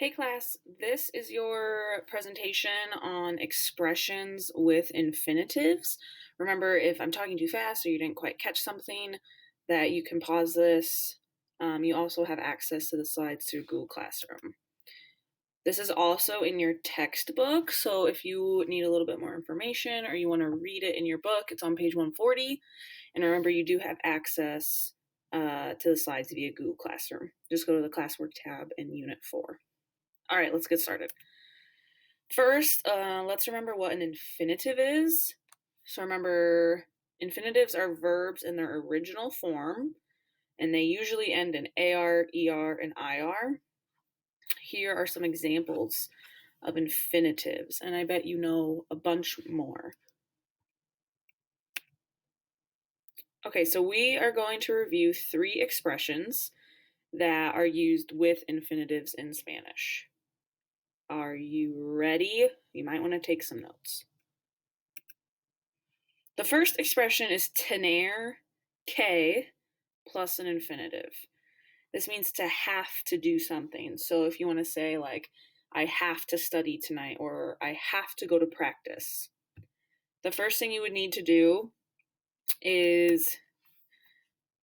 Hey class, this is your presentation on expressions with infinitives. Remember, if I'm talking too fast or you didn't quite catch something, that you can pause this. You also have access to the slides through Google Classroom. This is also in your textbook, so if you need a little bit more information or you want to read it in your book, it's on page 140. And remember, you do have access to the slides via Google Classroom. Just go to the Classwork tab in Unit 4. All right, let's get started. First, let's remember what an infinitive is. So remember, infinitives are verbs in their original form, and they usually end in AR, ER, and IR. Here are some examples of infinitives, and I bet you know a bunch more. Okay, so we are going to review 3 expressions that are used with infinitives in Spanish. Are you ready? You might want to take some notes. The first expression is tener que plus an infinitive. This means to have to do something. So if you want to say, like, I have to study tonight or I have to go to practice, the first thing you would need to do is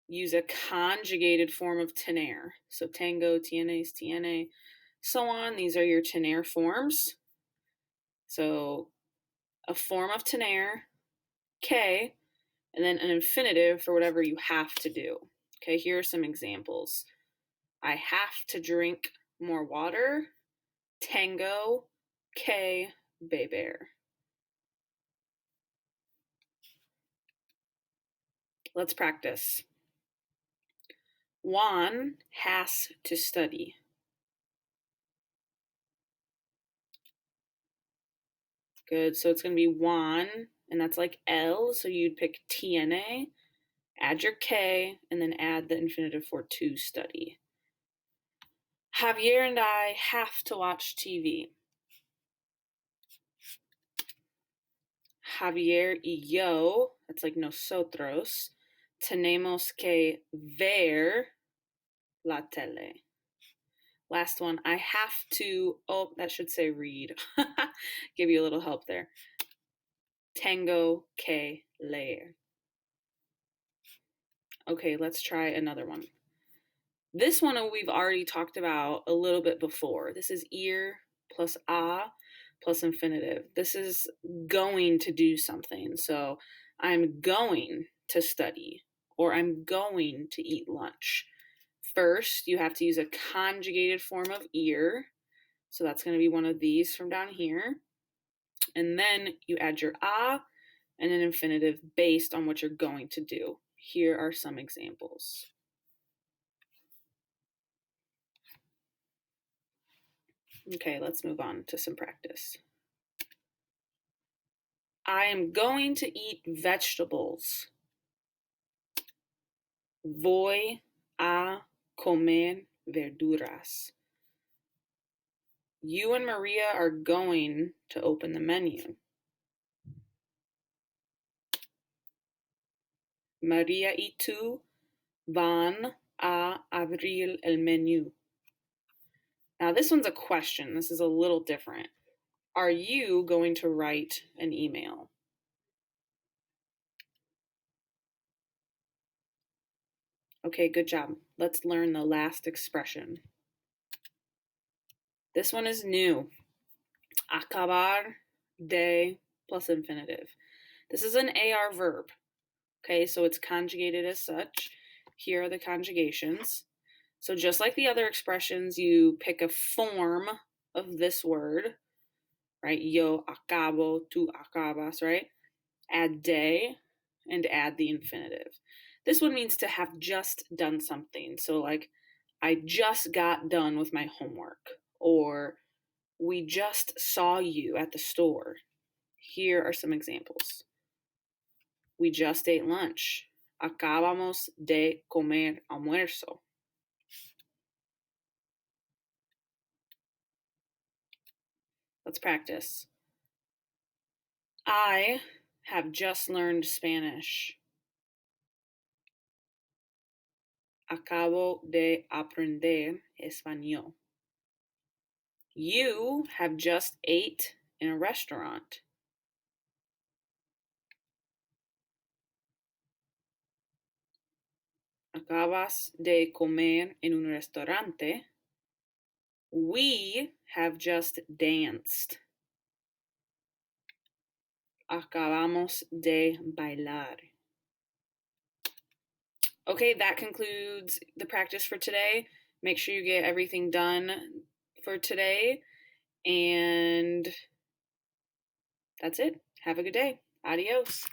use a conjugated form of tener. So tango, tienes, tiene, so on. These are your tener forms. So a form of tener, que, and then an infinitive for whatever you have to do. Okay, here are some examples. I have to drink more water. Tango que beber. Let's practice. Juan has to study. Good, so it's going to be Juan, and that's like L, so you'd pick tiene, add your K, and then add the infinitive for to study. Javier and I have to watch TV. Javier y yo, that's like nosotros, tenemos que ver la tele. Last one, I have to, oh, that should say read. Give you a little help there. Tengo que leer. Okay, let's try another one. This one we've already talked about a little bit before. This is ir plus a plus infinitive. This is going to do something. So I'm going to study or I'm going to eat lunch. First, you have to use a conjugated form of ir. So that's going to be one of these from down here. And then you add your a and an infinitive based on what you're going to do. Here are some examples. Okay, let's move on to some practice. I am going to eat vegetables. Voy a comer verduras. You and Maria are going to open the menu. Maria y tú van a abrir el menú. Now, this one's a question. This is a little different. Are you going to write an email? Okay, good job. Let's learn the last expression. This one is new. Acabar de plus infinitive. This is an AR verb. Okay, so it's conjugated as such. Here are the conjugations. So just like the other expressions, you pick a form of this word, right? Yo acabo, tú acabas, right? Add de and add the infinitive. This one means to have just done something. So like, I just got done with my homework, or we just saw you at the store. Here are some examples. We just ate lunch. Acabamos de comer almuerzo. Let's practice. I have just learned Spanish. Acabo de aprender español. You have just ate in a restaurant. Acabas de comer en un restaurante. We have just danced. Acabamos de bailar. Okay, that concludes the practice for today. Make sure you get everything done for today. And that's it. Have a good day. Adios.